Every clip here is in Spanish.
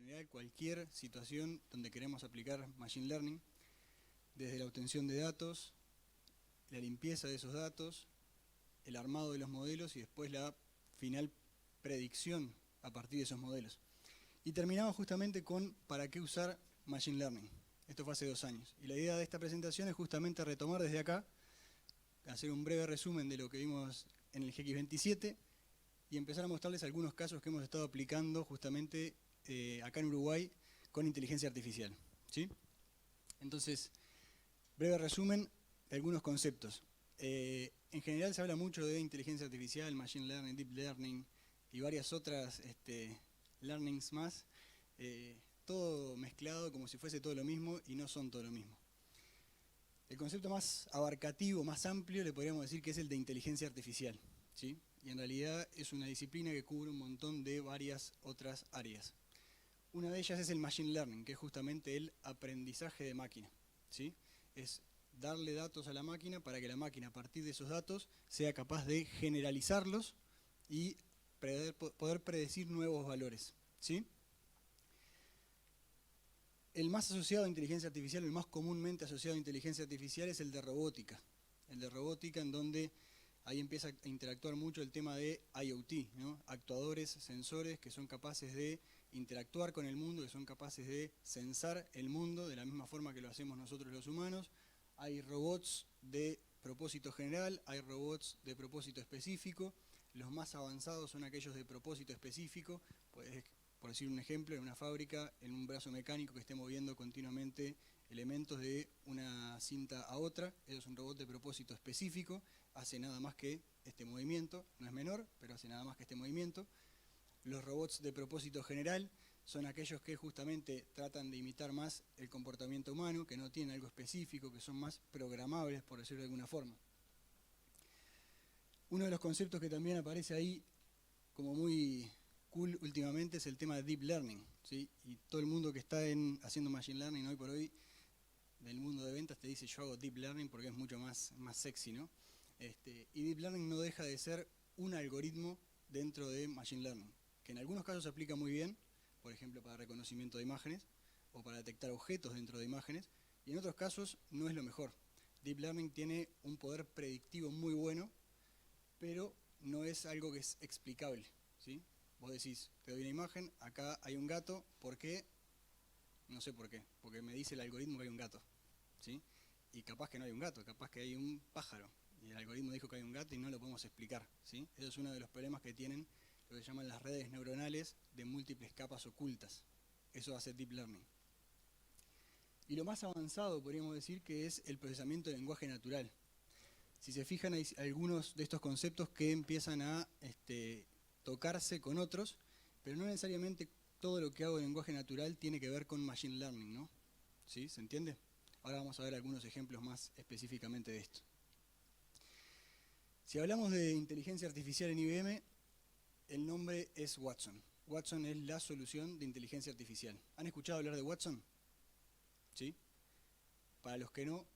general cualquier situación donde queremos aplicar Machine Learning, desde la obtención de datos, la limpieza de esos datos, el armado de los modelos y después la final predicción a partir de esos modelos. Y terminamos justamente con ¿para qué usar Machine Learning? Esto fue hace 2 años. Y la idea de esta presentación es justamente retomar desde acá, hacer un breve resumen de lo que vimos en el GX27 y empezar a mostrarles algunos casos que hemos estado aplicando justamente acá en Uruguay con inteligencia artificial, ¿sí? Entonces, breve resumen de algunos conceptos. En general se habla mucho de inteligencia artificial, machine learning, deep learning y varias otras learnings más, todo mezclado como si fuese todo lo mismo y no son todo lo mismo. El concepto más abarcativo, más amplio, le podríamos decir que es el de inteligencia artificial, ¿sí? Y en realidad es una disciplina que cubre un montón de varias otras áreas. Una de ellas es el machine learning, que es justamente el aprendizaje de máquina, ¿sí? Es darle datos a la máquina para que la máquina a partir de esos datos sea capaz de generalizarlos y poder predecir nuevos valores, ¿sí? El más asociado a inteligencia artificial, el más comúnmente asociado a inteligencia artificial es el de robótica. El de robótica en donde ahí empieza a interactuar mucho el tema de IoT, ¿no? Actuadores, sensores que son capaces de interactuar con el mundo, que son capaces de censar el mundo de la misma forma que lo hacemos nosotros los humanos. Hay robots de propósito general, hay robots de propósito específico. Los más avanzados son aquellos de propósito específico. Pues, por decir un ejemplo, en una fábrica, en un brazo mecánico que esté moviendo continuamente elementos de una cinta a otra. Eso es un robot de propósito específico, hace nada más que este movimiento, no es menor, pero hace nada más que este movimiento. Los robots de propósito general son aquellos que justamente tratan de imitar más el comportamiento humano, que no tienen algo específico, que son más programables, por decirlo de alguna forma. Uno de los conceptos que también aparece ahí como muy cool últimamente es el tema de Deep Learning, ¿sí? Y todo el mundo que está haciendo Machine Learning hoy por hoy, del mundo de ventas, te dice yo hago Deep Learning porque es mucho más sexy, ¿no? Y Deep Learning no deja de ser un algoritmo dentro de Machine Learning, que en algunos casos se aplica muy bien, por ejemplo para reconocimiento de imágenes, o para detectar objetos dentro de imágenes, y en otros casos no es lo mejor. Deep Learning tiene un poder predictivo muy bueno, pero no es algo que es explicable, ¿sí? Vos decís, te doy una imagen, acá hay un gato, ¿por qué? No sé por qué, porque me dice el algoritmo que hay un gato, ¿sí? Y capaz que no hay un gato, capaz que hay un pájaro, y el algoritmo dijo que hay un gato y no lo podemos explicar, ¿sí? Eso es uno de los problemas que tienen lo que llaman las redes neuronales de múltiples capas ocultas. Eso hace Deep Learning. Y lo más avanzado podríamos decir que es el procesamiento de lenguaje natural. Si se fijan, hay algunos de estos conceptos que empiezan a tocarse con otros, pero no necesariamente todo lo que hago en lenguaje natural tiene que ver con Machine Learning, ¿no? ¿Sí? ¿Se entiende? Ahora vamos a ver algunos ejemplos más específicamente de esto. Si hablamos de inteligencia artificial en IBM, el nombre es Watson. Watson es la solución de inteligencia artificial. ¿Han escuchado hablar de Watson? ¿Sí? Para los que no,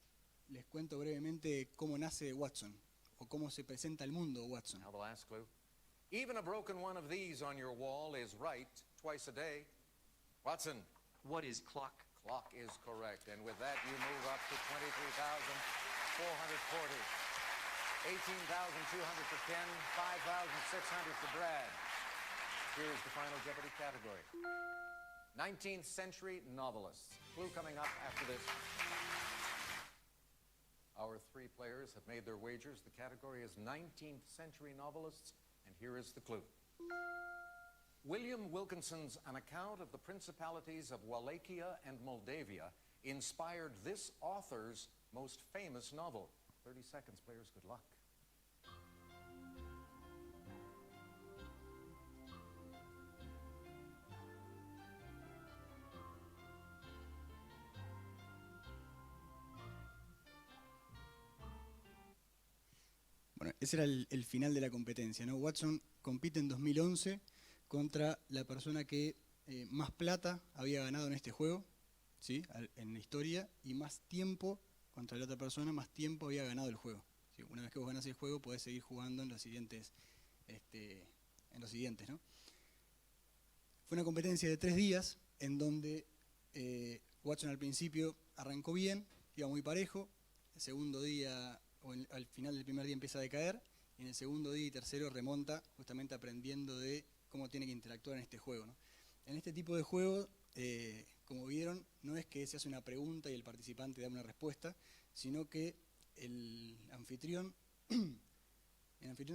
les cuento brevemente cómo nace Watson, o cómo se presenta al mundo Watson. Now the last clue. Even a broken one of these on your wall is right twice a day. Watson. What is clock? Clock is correct. And with that, you move up to 23,440. 18,200 for Ken, 5,600 for Brad. Here's the final Jeopardy category. 19th century novelists. Clue coming up after this. Our 3 players have made their wagers. The category is 19th century novelists, and here is the clue. William Wilkinson's An Account of the Principalities of Wallachia and Moldavia inspired this author's most famous novel. 30 seconds, players, good luck. Bueno, ese era el final de la competencia, ¿no? Watson compite en 2011 contra la persona que más plata había ganado en este juego, ¿sí? En la historia, y más tiempo, contra la otra persona, más tiempo había ganado el juego, ¿sí? Una vez que vos ganás el juego, podés seguir jugando en los siguientes, ¿no? Fue una competencia de 3 días, en donde Watson al principio arrancó bien, iba muy parejo, el segundo día, al final del primer día empieza a decaer, y en el segundo día y tercero remonta, justamente aprendiendo de cómo tiene que interactuar en este juego, ¿no? En este tipo de juego, como vieron, no es que se hace una pregunta y el participante da una respuesta, sino que el anfitrión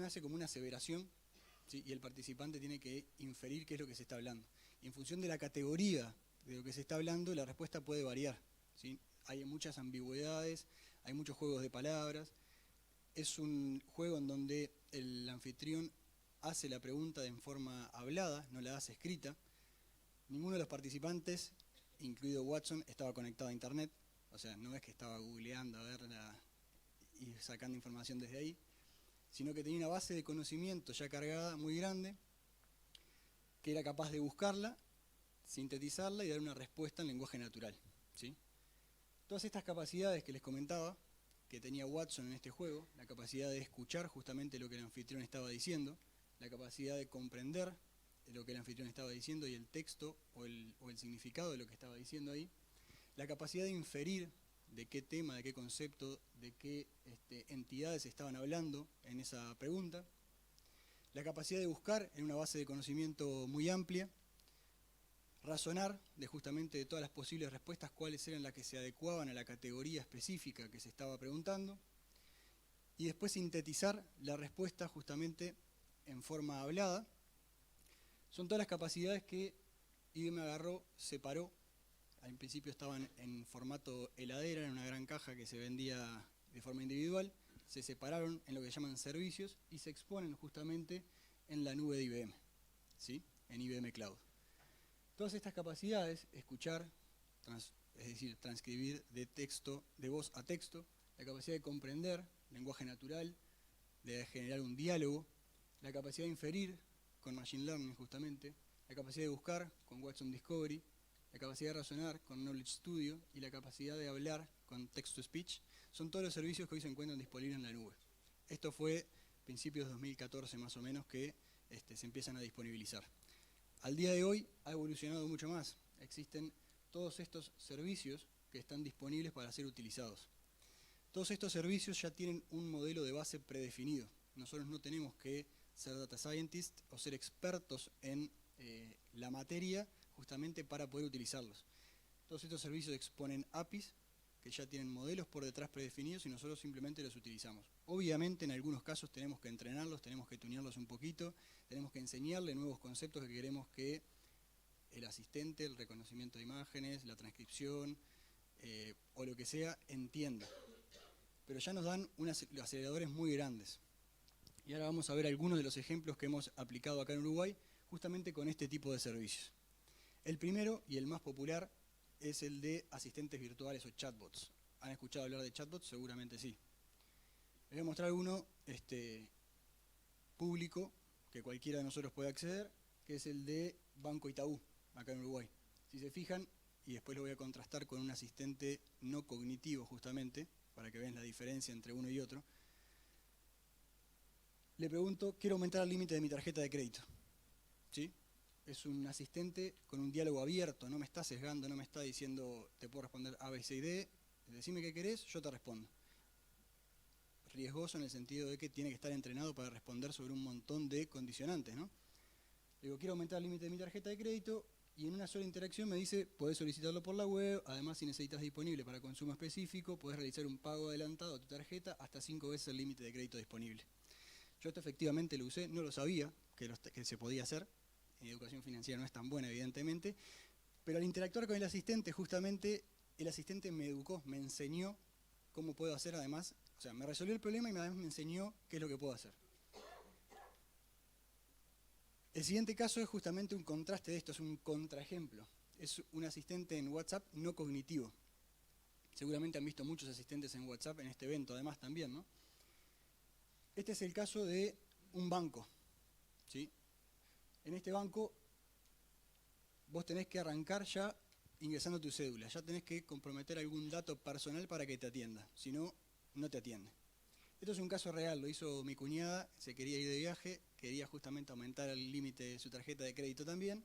hace como una aseveración, ¿sí? Y el participante tiene que inferir qué es lo que se está hablando. Y en función de la categoría de lo que se está hablando, la respuesta puede variar, ¿sí? Hay muchas ambigüedades, hay muchos juegos de palabras. Es un juego en donde el anfitrión hace la pregunta en forma hablada, no la hace escrita. Ninguno de los participantes, incluido Watson, estaba conectado a internet, o sea, no es que estaba googleando a verla y sacando información desde ahí, sino que tenía una base de conocimiento ya cargada muy grande, que era capaz de buscarla, sintetizarla y dar una respuesta en lenguaje natural, ¿sí? Todas estas capacidades que les comentaba, que tenía Watson en este juego, la capacidad de escuchar justamente lo que el anfitrión estaba diciendo, la capacidad de comprender lo que el anfitrión estaba diciendo y el texto o el significado de lo que estaba diciendo ahí, la capacidad de inferir de qué tema, de qué concepto, de qué entidades estaban hablando en esa pregunta, la capacidad de buscar en una base de conocimiento muy amplia, razonar de justamente de todas las posibles respuestas cuáles eran las que se adecuaban a la categoría específica que se estaba preguntando, y después sintetizar la respuesta justamente en forma hablada. Son todas las capacidades que IBM agarró, separó. Al principio estaban en formato heladera, en una gran caja que se vendía de forma individual, se separaron en lo que llaman servicios y se exponen justamente en la nube de IBM, ¿sí? En IBM Cloud. Todas estas capacidades, escuchar, es decir, transcribir de texto, de voz a texto, la capacidad de comprender, lenguaje natural, de generar un diálogo, la capacidad de inferir con Machine Learning justamente, la capacidad de buscar con Watson Discovery, la capacidad de razonar con Knowledge Studio y la capacidad de hablar con Text-to-Speech, son todos los servicios que hoy se encuentran disponibles en la nube. Esto fue principios de 2014 más o menos que se empiezan a disponibilizar. Al día de hoy ha evolucionado mucho más. Existen todos estos servicios que están disponibles para ser utilizados. Todos estos servicios ya tienen un modelo de base predefinido. Nosotros no tenemos que ser data scientists o ser expertos en la materia justamente para poder utilizarlos. Todos estos servicios exponen APIs que ya tienen modelos por detrás predefinidos y nosotros simplemente los utilizamos. Obviamente en algunos casos tenemos que entrenarlos, tenemos que tunearlos un poquito, tenemos que enseñarle nuevos conceptos que queremos que el asistente, el reconocimiento de imágenes, la transcripción o lo que sea entienda. Pero ya nos dan unos aceleradores muy grandes. Y ahora vamos a ver algunos de los ejemplos que hemos aplicado acá en Uruguay justamente con este tipo de servicios. El primero y el más popular es el de asistentes virtuales o chatbots. ¿Han escuchado hablar de chatbots? Seguramente sí. Les voy a mostrar uno público que cualquiera de nosotros puede acceder, que es el de Banco Itaú, acá en Uruguay. Si se fijan, y después lo voy a contrastar con un asistente no cognitivo justamente, para que vean la diferencia entre uno y otro. Le pregunto, quiero aumentar el límite de mi tarjeta de crédito. ¿Sí? Es un asistente con un diálogo abierto, no me está sesgando, no me está diciendo, te puedo responder A, B, C y D, decime qué querés, yo te respondo. Riesgoso en el sentido de que tiene que estar entrenado para responder sobre un montón de condicionantes, ¿no? Le digo, quiero aumentar el límite de mi tarjeta de crédito, y en una sola interacción me dice, podés solicitarlo por la web, además si necesitas disponible para consumo específico, podés realizar un pago adelantado a tu tarjeta hasta 5 veces el límite de crédito disponible. Yo esto efectivamente lo usé, no lo sabía que se podía hacer. En educación financiera no es tan buena, evidentemente, pero al interactuar con el asistente, justamente el asistente me educó, me enseñó cómo puedo hacer además, o sea, me resolvió el problema y además me enseñó qué es lo que puedo hacer. El siguiente caso es justamente un contraste de esto, es un contraejemplo. Es un asistente en WhatsApp no cognitivo. Seguramente han visto muchos asistentes en WhatsApp en este evento, además también, ¿no? Este es el caso de un banco, ¿sí? En este banco vos tenés que arrancar ya ingresando tu cédula, ya tenés que comprometer algún dato personal para que te atienda, si no, no te atiende. Esto es un caso real, lo hizo mi cuñada, se quería ir de viaje, quería justamente aumentar el límite de su tarjeta de crédito también.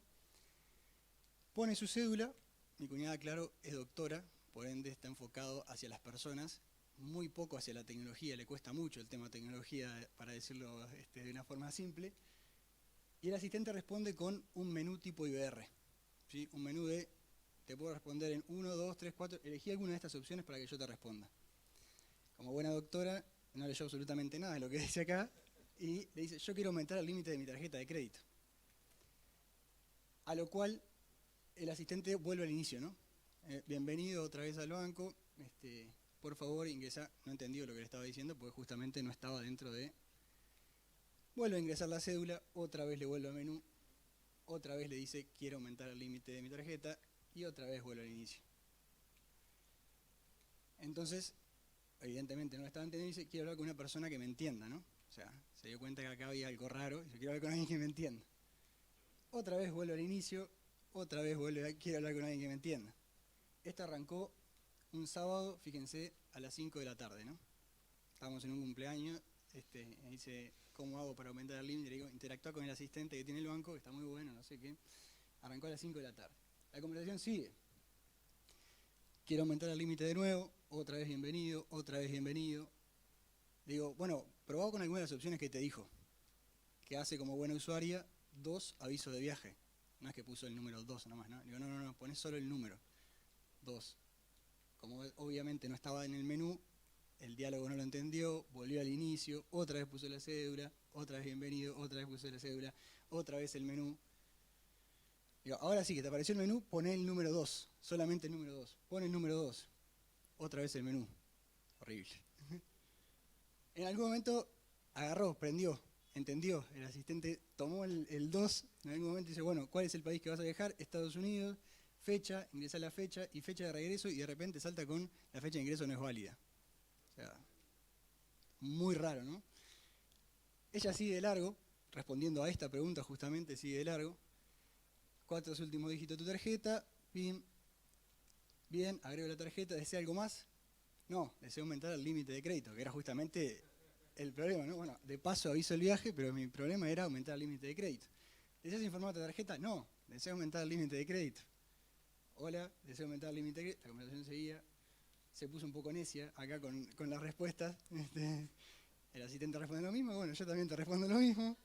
Pone su cédula, mi cuñada, claro, es doctora, por ende está enfocado hacia las personas, muy poco hacia la tecnología, le cuesta mucho el tema tecnología, para decirlo de una forma simple, y el asistente responde con un menú tipo IBR, ¿sí? Un menú de, te puedo responder en 1, 2, 3, 4, elegí alguna de estas opciones para que yo te responda. Como buena doctora, no leyó absolutamente nada de lo que dice acá, y le dice, yo quiero aumentar el límite de mi tarjeta de crédito. A lo cual el asistente vuelve al inicio, ¿no? Bienvenido otra vez al banco, por favor ingresa. No entendió lo que le estaba diciendo porque justamente no estaba dentro de... Vuelve a ingresar la cédula, otra vez le vuelve al menú, otra vez le dice quiero aumentar el límite de mi tarjeta y otra vez vuelve al inicio. Entonces, evidentemente no estaba entendiendo y dice quiero hablar con una persona que me entienda, ¿no? O sea, se dio cuenta que acá había algo raro y dice quiero hablar con alguien que me entienda. Otra vez vuelve al inicio, otra vez vuelve, quiero hablar con alguien que me entienda. Esto arrancó un sábado, fíjense, a las 5 de la tarde, ¿no? Estábamos en un cumpleaños, me dice, ¿cómo hago para aumentar el límite? Le digo, interactúa con el asistente que tiene el banco, que está muy bueno, no sé qué. Arrancó a las 5 de la tarde. La conversación sigue. Quiero aumentar el límite de nuevo, otra vez bienvenido, otra vez bienvenido. Le digo, bueno, probado con algunas de las opciones que te dijo, que hace como buena usuaria 2 avisos de viaje. No es que puso el número 2 nomás, ¿no? Le digo, no, ponés solo el número 2. Como obviamente no estaba en el menú, el diálogo no lo entendió, volvió al inicio, otra vez puso la cédula, otra vez bienvenido, otra vez puso la cédula, otra vez el menú. Digo, ahora sí que te apareció el menú, poné el número 2, solamente el número 2. Pon el número 2, otra vez el menú. Horrible. En algún momento agarró, prendió, entendió, el asistente tomó el 2, en algún momento dice, bueno, ¿cuál es el país que vas a viajar? Estados Unidos, fecha, ingresa la fecha y fecha de regreso y de repente salta con la fecha de ingreso no es válida. O sea, muy raro, ¿no? Ella sigue de largo, respondiendo a esta pregunta justamente, sigue de largo. 4 últimos dígitos de tu tarjeta, pim, bien, agrego la tarjeta, ¿desea algo más? No, deseo aumentar el límite de crédito, que era justamente el problema, ¿no? Bueno, de paso aviso el viaje, pero mi problema era aumentar el límite de crédito. ¿Deseas informar tu tarjeta? No, deseo aumentar el límite de crédito. Hola, deseo aumentar el límite de crédito. La conversación seguía, se puso un poco necia acá con las respuestas. El asistente responde lo mismo, bueno, yo también te respondo lo mismo.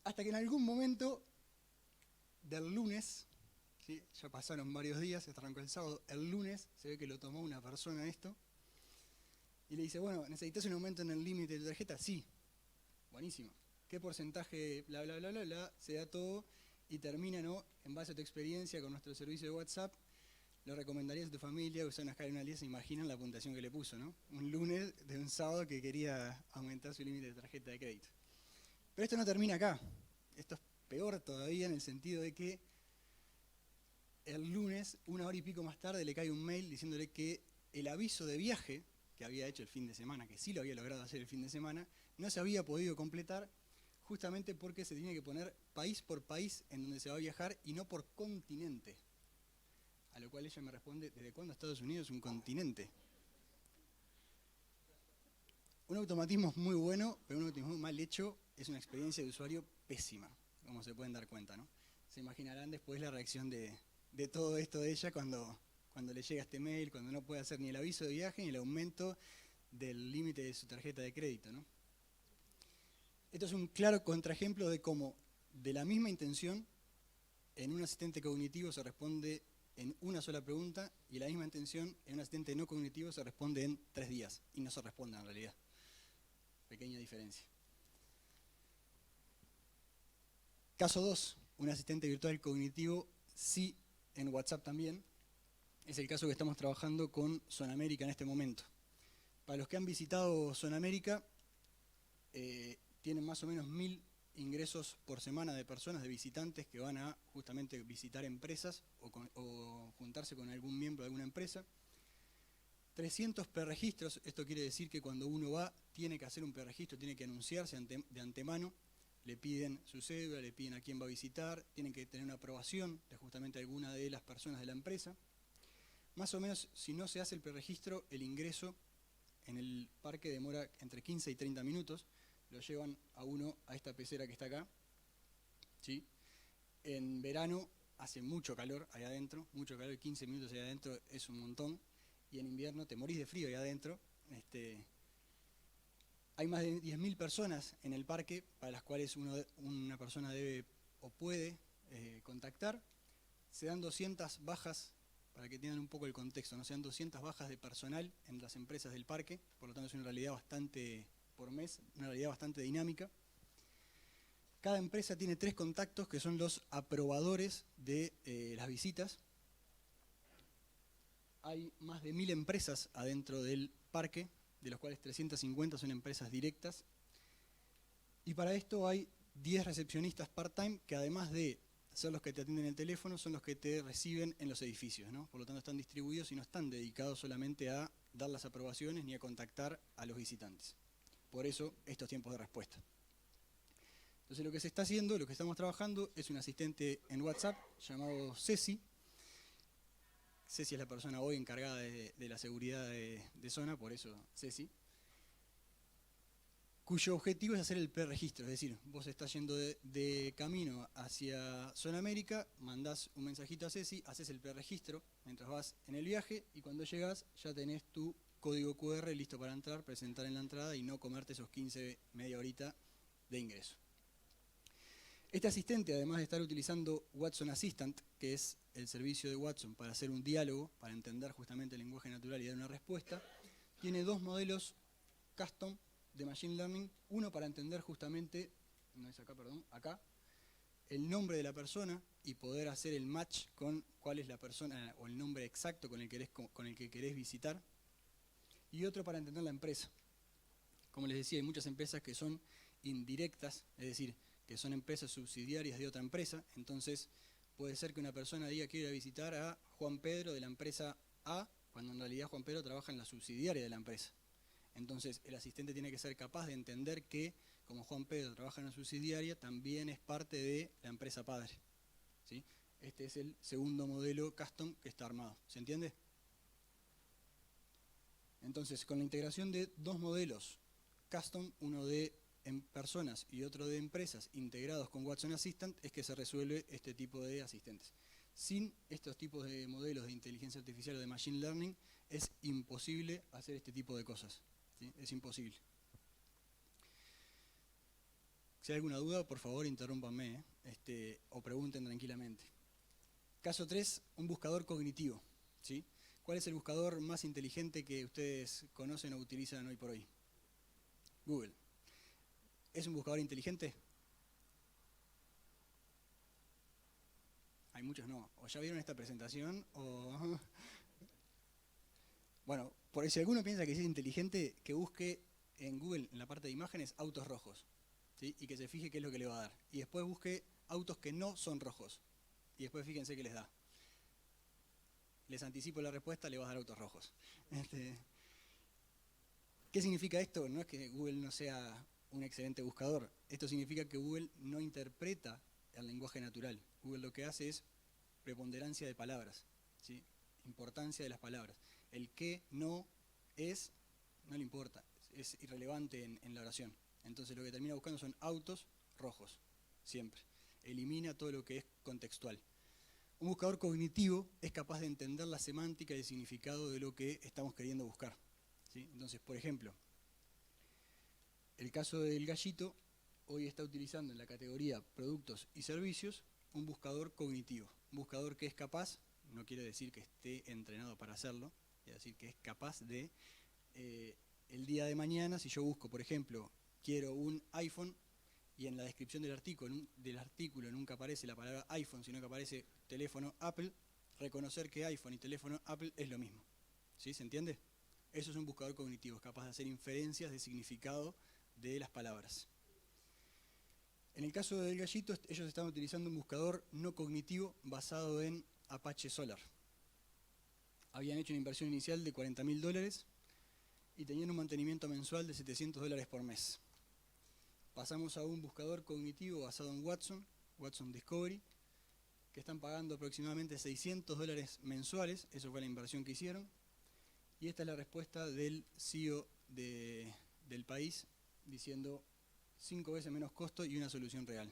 Hasta que en algún momento del lunes, ¿sí? Ya pasaron varios días, se arrancó el sábado, el lunes se ve que lo tomó una persona esto, y le dice, bueno, ¿necesitas un aumento en el límite de tu tarjeta? Sí, buenísimo. ¿Qué porcentaje? Bla, bla, bla, bla, bla, se da todo y termina, ¿no? En base a tu experiencia con nuestro servicio de WhatsApp, ¿lo recomendarías a tu familia usar una escala de 1 al 10? Se imaginan la puntuación que le puso, ¿no? Un lunes de un sábado que quería aumentar su límite de tarjeta de crédito. Pero esto no termina acá. Esto es peor todavía en el sentido de que el lunes, 1 hora y pico más tarde, le cae un mail diciéndole que el aviso de viaje que había hecho el fin de semana, que sí lo había logrado hacer el fin de semana, no se había podido completar justamente porque se tiene que poner país por país en donde se va a viajar y no por continente. A lo cual ella me responde, ¿desde cuándo Estados Unidos es un continente? Un automatismo muy bueno, pero un automatismo mal hecho es una experiencia de usuario pésima, como se pueden dar cuenta, ¿no? Se imaginarán después la reacción de todo esto de ella cuando le llega este mail, cuando no puede hacer ni el aviso de viaje ni el aumento del límite de su tarjeta de crédito, ¿no? Esto es un claro contraejemplo de cómo de la misma intención en un asistente cognitivo se responde en una sola pregunta y la misma intención en un asistente no cognitivo se responde en 3 días y no se responde en realidad. Pequeña diferencia. Caso 2, un asistente virtual cognitivo, sí, en WhatsApp también. Es el caso que estamos trabajando con Sonamérica en este momento. Para los que han visitado Sonamérica, tienen más o menos 1000 ingresos por semana de personas, de visitantes que van a justamente visitar empresas o juntarse con algún miembro de alguna empresa. 300 preregistros, esto quiere decir que cuando uno va tiene que hacer un preregistro, tiene que anunciarse de antemano, le piden su cédula, le piden a quién va a visitar, tienen que tener una aprobación de justamente alguna de las personas de la empresa. Más o menos, si no se hace el preregistro, el ingreso en el parque demora entre 15 y 30 minutos, lo llevan a uno a esta pecera que está acá, ¿sí? En verano hace mucho calor ahí adentro, mucho calor, 15 minutos ahí adentro es un montón, y en invierno te morís de frío ahí adentro. Hay más de 10.000 personas en el parque para las cuales una persona debe o puede contactar. Se dan 200 bajas, para que tengan un poco el contexto, ¿no? Se dan 200 bajas de personal en las empresas del parque, por lo tanto es una realidad bastante, por mes, una realidad bastante dinámica. Cada empresa tiene 3 contactos que son los aprobadores de las visitas. Hay más de 1.000 empresas adentro del parque, de los cuales 350 son empresas directas. Y para esto hay 10 recepcionistas part-time que además de ser los que te atienden el teléfono, son los que te reciben en los edificios, ¿no? Por lo tanto están distribuidos y no están dedicados solamente a dar las aprobaciones ni a contactar a los visitantes. Por eso estos tiempos de respuesta. Entonces lo que se está haciendo, lo que estamos trabajando es un asistente en WhatsApp llamado Ceci. Ceci es la persona hoy encargada de la seguridad de zona, por eso Ceci. Cuyo objetivo es hacer el preregistro, es decir, vos estás yendo de camino hacia Zona América, mandás un mensajito a Ceci, haces el preregistro mientras vas en el viaje y cuando llegás ya tenés tu código QR listo para entrar, presentar en la entrada y no comerte esos 15, media horita de ingreso. Este asistente, además de estar utilizando Watson Assistant, que es el servicio de Watson para hacer un diálogo, para entender justamente el lenguaje natural y dar una respuesta, tiene 2 modelos custom de Machine Learning, uno para entender justamente, no es acá, perdón, acá, el nombre de la persona y poder hacer el match con cuál es la persona o el nombre exacto con el que querés visitar, y otro para entender la empresa. Como les decía, hay muchas empresas que son indirectas, es decir, que son empresas subsidiarias de otra empresa, entonces puede ser que una persona diga que quiere visitar a Juan Pedro de la empresa A, cuando en realidad Juan Pedro trabaja en la subsidiaria de la empresa. Entonces el asistente tiene que ser capaz de entender que, como Juan Pedro trabaja en la subsidiaria, también es parte de la empresa padre, ¿sí? Este es el segundo modelo custom que está armado, ¿se entiende? Entonces, con la integración de 2 modelos custom, uno de personas y otro de empresas integrados con Watson Assistant, es que se resuelve este tipo de asistentes. Sin estos tipos de modelos de inteligencia artificial o de machine learning es imposible hacer este tipo de cosas, ¿sí? Es imposible. Si hay alguna duda, por favor interrúmpanme, o pregunten tranquilamente. Caso 3, un buscador cognitivo, ¿sí? ¿Cuál es el buscador más inteligente que ustedes conocen o utilizan hoy por hoy? Google. ¿Es un buscador inteligente? Hay muchos no. O ya vieron esta presentación o... Bueno, por si alguno piensa que es inteligente, que busque en Google, en la parte de imágenes, autos rojos, ¿sí? Y que se fije qué es lo que le va a dar. Y después busque autos que no son rojos. Y después fíjense qué les da. Les anticipo la respuesta, le va a dar autos rojos. ¿Qué significa esto? No es que Google no sea un excelente buscador. Esto significa que Google no interpreta el lenguaje natural. Google lo que hace es preponderancia de palabras, ¿sí? Importancia de las palabras. El qué no es, no le importa, es irrelevante en la oración. Entonces lo que termina buscando son autos rojos, siempre. Elimina todo lo que es contextual. Un buscador cognitivo es capaz de entender la semántica y el significado de lo que estamos queriendo buscar, ¿sí? Entonces, por ejemplo, el caso del gallito hoy está utilizando en la categoría productos y servicios un buscador cognitivo. Un buscador que es capaz, no quiere decir que esté entrenado para hacerlo, quiere decir que es capaz de, el día de mañana, si yo busco, por ejemplo, quiero un iPhone, y en la descripción del artículo nunca aparece la palabra iPhone, sino que aparece teléfono Apple, reconocer que iPhone y teléfono Apple es lo mismo, ¿sí? ¿Se entiende? Eso es un buscador cognitivo, es capaz de hacer inferencias de significado de las palabras. En el caso del gallito, ellos están utilizando un buscador no cognitivo basado en Apache Solar. Habían hecho una inversión inicial de $40.000 y tenían un mantenimiento mensual de $700 por mes. Pasamos a un buscador cognitivo basado en Watson Discovery, que están pagando aproximadamente $600 mensuales, eso fue la inversión que hicieron, y esta es la respuesta del CEO del país, diciendo 5 veces menos costo y una solución real.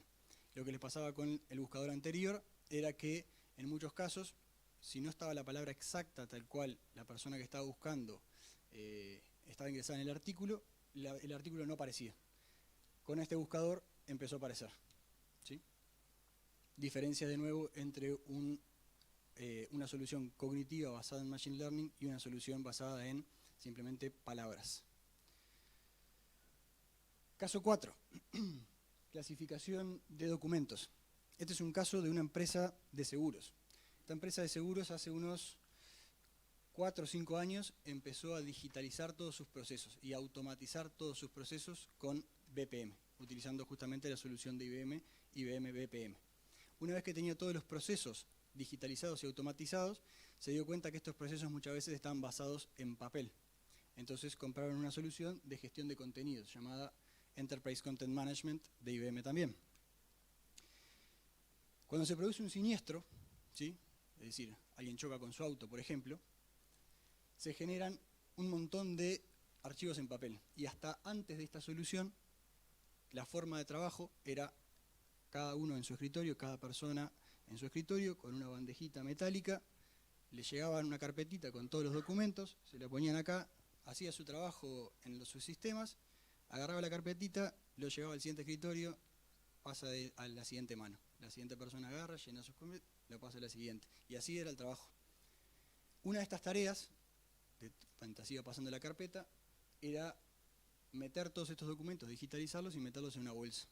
Lo que les pasaba con el buscador anterior era que en muchos casos, si no estaba la palabra exacta tal cual la persona que estaba buscando estaba ingresada en el artículo no aparecía. Con este buscador empezó a aparecer, ¿sí? Diferencia de nuevo entre una solución cognitiva basada en Machine Learning y una solución basada en simplemente palabras. Caso 4. Clasificación de documentos. Este es un caso de una empresa de seguros. Esta empresa de seguros hace unos 4 o 5 años empezó a digitalizar todos sus procesos y a automatizar todos sus procesos con BPM, utilizando justamente la solución de IBM BPM. Una vez que tenía todos los procesos digitalizados y automatizados, se dio cuenta que estos procesos muchas veces estaban basados en papel. Entonces compraron una solución de gestión de contenidos llamada Enterprise Content Management de IBM también. Cuando se produce un siniestro, ¿sí? Es decir, alguien choca con su auto, por ejemplo, se generan un montón de archivos en papel. Y hasta antes de esta solución, la forma de trabajo era cada uno en su escritorio, cada persona en su escritorio, con una bandejita metálica, le llegaban una carpetita con todos los documentos, se la ponían acá, hacía su trabajo en sus sistemas, agarraba la carpetita, lo llevaba al siguiente escritorio, pasa a la siguiente mano. La siguiente persona agarra, llena sus documentos, lo pasa a la siguiente. Y así era el trabajo. Una de estas tareas, mientras iba pasando la carpeta, era meter todos estos documentos, digitalizarlos y meterlos en una bolsa,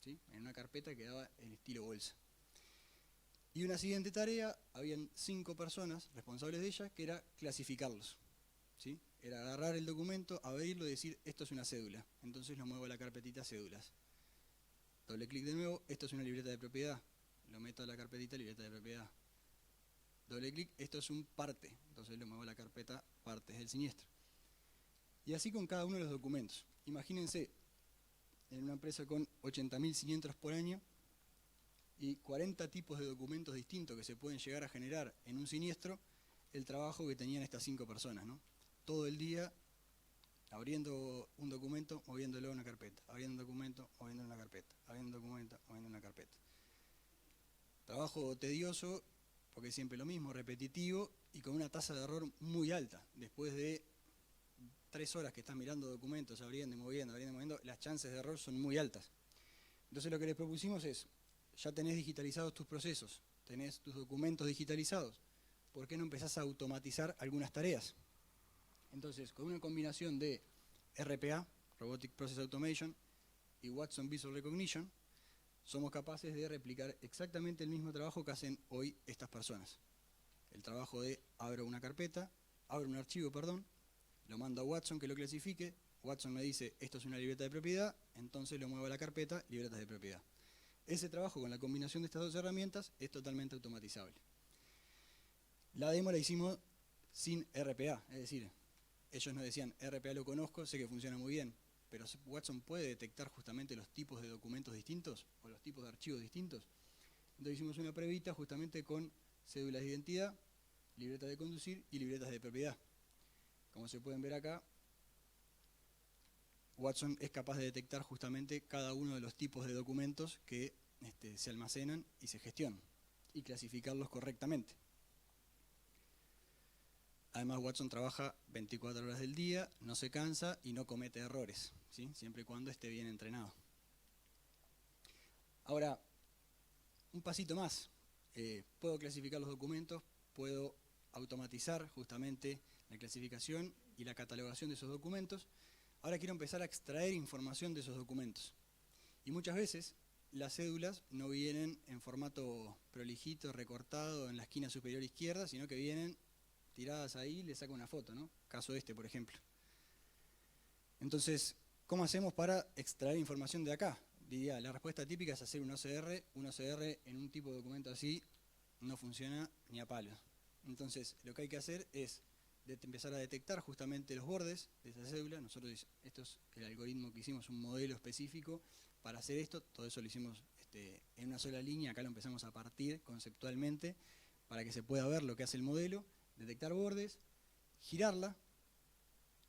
¿sí? En una carpeta que daba en estilo bolsa. Y una siguiente tarea, habían 5 personas responsables de ella, que era clasificarlos, ¿sí? Era agarrar el documento, abrirlo y decir, esto es una cédula. Entonces lo muevo a la carpetita cédulas. Doble clic de nuevo, esto es una libreta de propiedad. Lo meto a la carpetita libreta de propiedad. Doble clic, esto es un parte. Entonces lo muevo a la carpeta partes del siniestro. Y así con cada uno de los documentos. Imagínense, en una empresa con 80.000 siniestros por año y 40 tipos de documentos distintos que se pueden llegar a generar en un siniestro, el trabajo que tenían estas 5 personas, ¿no? Todo el día abriendo un documento, moviéndolo a una carpeta, abriendo un documento, moviendo una carpeta, abriendo un documento, moviendo una carpeta. Trabajo tedioso, porque es siempre lo mismo, repetitivo y con una tasa de error muy alta. Después de 3 horas que estás mirando documentos, abriendo y moviendo, las chances de error son muy altas. Entonces lo que les propusimos es, ya tenés digitalizados tus procesos, tenés tus documentos digitalizados, ¿por qué no empezás a automatizar algunas tareas? Entonces, con una combinación de RPA, Robotic Process Automation, y Watson Visual Recognition, somos capaces de replicar exactamente el mismo trabajo que hacen hoy estas personas. El trabajo de abro un archivo, lo mando a Watson que lo clasifique, Watson me dice esto es una libreta de propiedad, entonces lo muevo a la carpeta libretas de propiedad. Ese trabajo con la combinación de estas 2 herramientas es totalmente automatizable. La demo la hicimos sin RPA, es decir, ellos nos decían RPA lo conozco, sé que funciona muy bien, pero Watson puede detectar justamente los tipos de documentos distintos o los tipos de archivos distintos. Entonces hicimos una pruebita justamente con cédulas de identidad, libretas de conducir y libretas de propiedad. Como se pueden ver acá, Watson es capaz de detectar justamente cada uno de los tipos de documentos que se almacenan y se gestionan y clasificarlos correctamente. Además, Watson trabaja 24 horas del día, no se cansa y no comete errores, ¿sí? Siempre y cuando esté bien entrenado. Ahora, un pasito más. Puedo clasificar los documentos, puedo automatizar justamente la clasificación y la catalogación de esos documentos. Ahora quiero empezar a extraer información de esos documentos. Y muchas veces las cédulas no vienen en formato prolijito, recortado en la esquina superior izquierda, sino que vienen tiradas ahí, le saco una foto, ¿no? Caso por ejemplo. Entonces, ¿cómo hacemos para extraer información de acá? Diría, la respuesta típica es hacer un OCR. Un OCR en un tipo de documento así no funciona ni a palos. Entonces, lo que hay que hacer es empezar a detectar justamente los bordes de esa cédula. Nosotros, esto es el algoritmo que hicimos, un modelo específico para hacer esto. Todo eso lo hicimos en una sola línea. Acá lo empezamos a partir conceptualmente para que se pueda ver lo que hace el modelo. Detectar bordes, girarla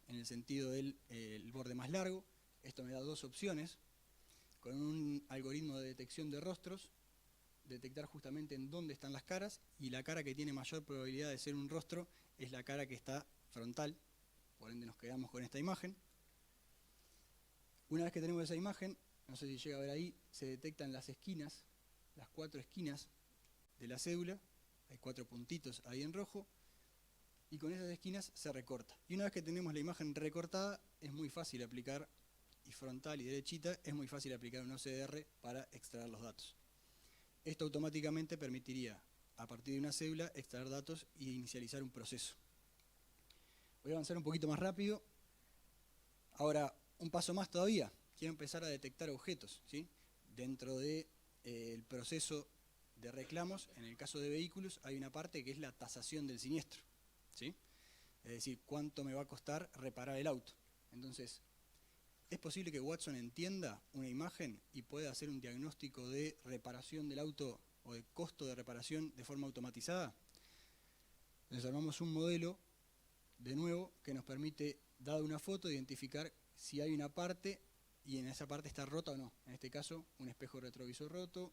en el sentido del el borde más largo. Esto me da 2 opciones. con un algoritmo de detección de rostros, detectar justamente en dónde están las caras, y la cara que tiene mayor probabilidad de ser un rostro es la cara que está frontal, por ende nos quedamos con esta imagen. Una vez que tenemos esa imagen, no sé si llega a ver ahí, se detectan las esquinas, las 4 esquinas de la cédula, hay 4 puntitos ahí en rojo, y con esas esquinas se recorta. Y una vez que tenemos la imagen recortada, es muy fácil aplicar, y frontal y derechita, es muy fácil aplicar un OCR para extraer los datos. Esto automáticamente permitiría, a partir de una cédula, extraer datos e inicializar un proceso. Voy a avanzar un poquito más rápido. Ahora, un paso más todavía. Quiero empezar a detectar objetos, ¿sí? Dentro del proceso de reclamos, en el caso de vehículos, hay una parte que es la tasación del siniestro, ¿sí? Es decir, cuánto me va a costar reparar el auto. Entonces, ¿es posible que Watson entienda una imagen y pueda hacer un diagnóstico de reparación del auto o de costo de reparación de forma automatizada? Entonces armamos un modelo, de nuevo, que nos permite, dada una foto, identificar si hay una parte y en esa parte está rota o no. En este caso, un espejo retrovisor roto,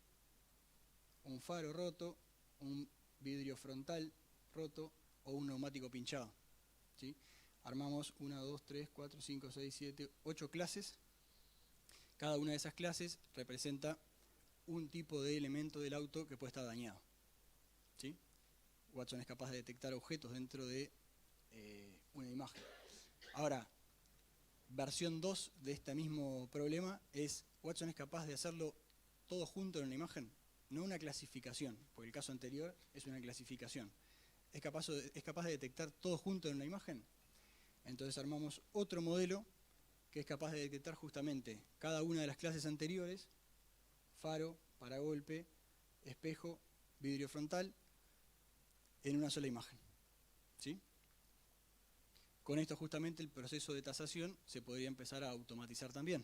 un faro roto, un vidrio frontal roto o un neumático pinchado, ¿sí? Armamos 1, 2, 3, 4, 5, 6, 7, 8 clases. Cada una de esas clases representa un tipo de elemento del auto que puede estar dañado, ¿sí? Watson es capaz de detectar objetos dentro de una imagen. Ahora, versión 2 de este mismo problema es, Watson es capaz de hacerlo todo junto en una imagen, no una clasificación, porque el caso anterior es una clasificación. ¿Es capaz de detectar todo junto en una imagen? Entonces armamos otro modelo que es capaz de detectar justamente cada una de las clases anteriores, faro, paragolpe, espejo, vidrio frontal, en una sola imagen, ¿sí? Con esto justamente el proceso de tasación se podría empezar a automatizar también.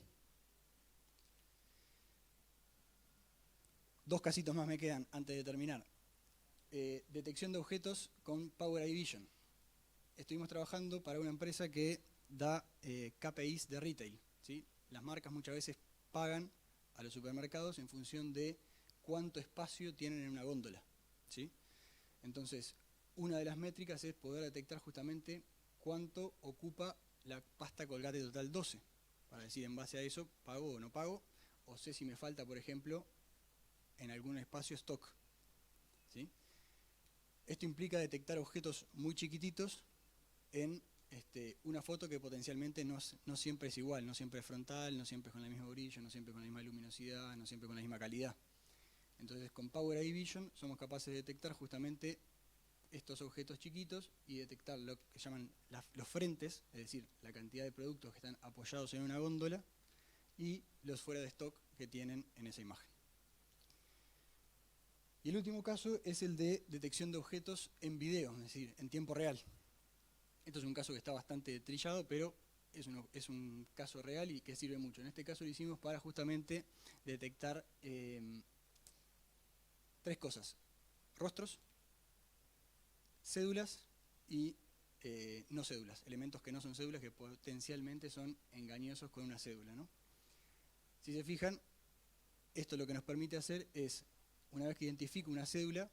2 casitos más me quedan antes de terminar. Detección de objetos con Power AI Vision. Estuvimos trabajando para una empresa que da KPIs de retail, ¿sí? Las marcas muchas veces pagan a los supermercados en función de cuánto espacio tienen en una góndola, ¿sí? Entonces, una de las métricas es poder detectar justamente cuánto ocupa la pasta Colgate Total 12, para decir en base a eso pago o no pago, o sé si me falta, por ejemplo, en algún espacio stock, ¿sí? Esto implica detectar objetos muy chiquititos en una foto que potencialmente no siempre es igual, no siempre es frontal, no siempre es con el mismo brillo, no siempre con la misma luminosidad, no siempre con la misma calidad. Entonces con Power AI Vision somos capaces de detectar justamente estos objetos chiquitos y detectar lo que llaman los frentes, es decir, la cantidad de productos que están apoyados en una góndola y los fuera de stock que tienen en esa imagen. Y el último caso es el de detección de objetos en video, es decir, en tiempo real. Esto es un caso que está bastante trillado, pero es un caso real y que sirve mucho. En este caso lo hicimos para justamente detectar 3 cosas: rostros, cédulas y no cédulas, elementos que no son cédulas que potencialmente son engañosos con una cédula, ¿no? Si se fijan, esto lo que nos permite hacer es, una vez que identifico una cédula,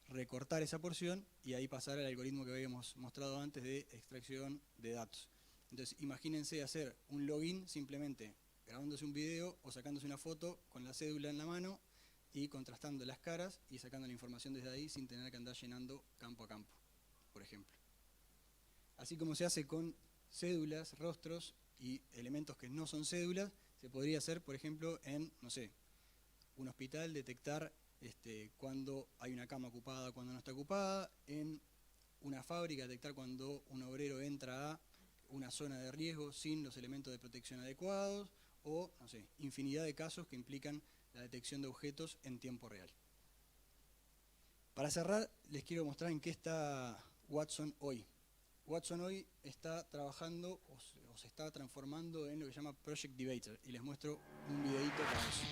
recortar esa porción y ahí pasar al algoritmo que habíamos mostrado antes de extracción de datos. Entonces, imagínense hacer un login simplemente grabándose un video o sacándose una foto con la cédula en la mano y contrastando las caras y sacando la información desde ahí sin tener que andar llenando campo a campo, por ejemplo. Así como se hace con cédulas, rostros y elementos que no son cédulas, se podría hacer, por ejemplo, en, no sé, un hospital, detectar cuando hay una cama ocupada, cuando no está ocupada, en una fábrica, detectar cuando un obrero entra a una zona de riesgo sin los elementos de protección adecuados, o, no sé, infinidad de casos que implican la detección de objetos en tiempo real. Para cerrar, les quiero mostrar en qué está Watson hoy. Watson hoy está trabajando o se está transformando en lo que se llama Project Debater, y les muestro un videito para eso.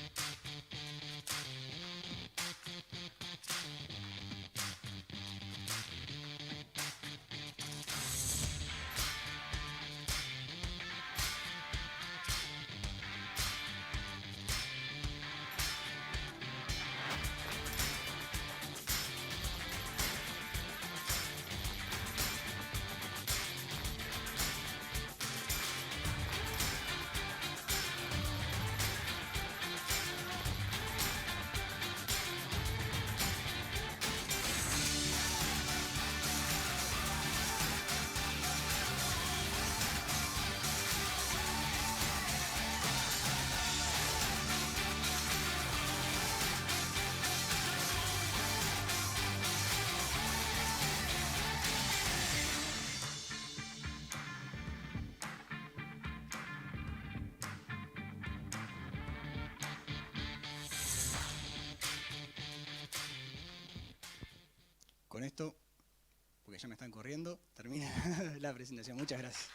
esto, porque ya me están corriendo, termina la presentación. Muchas gracias.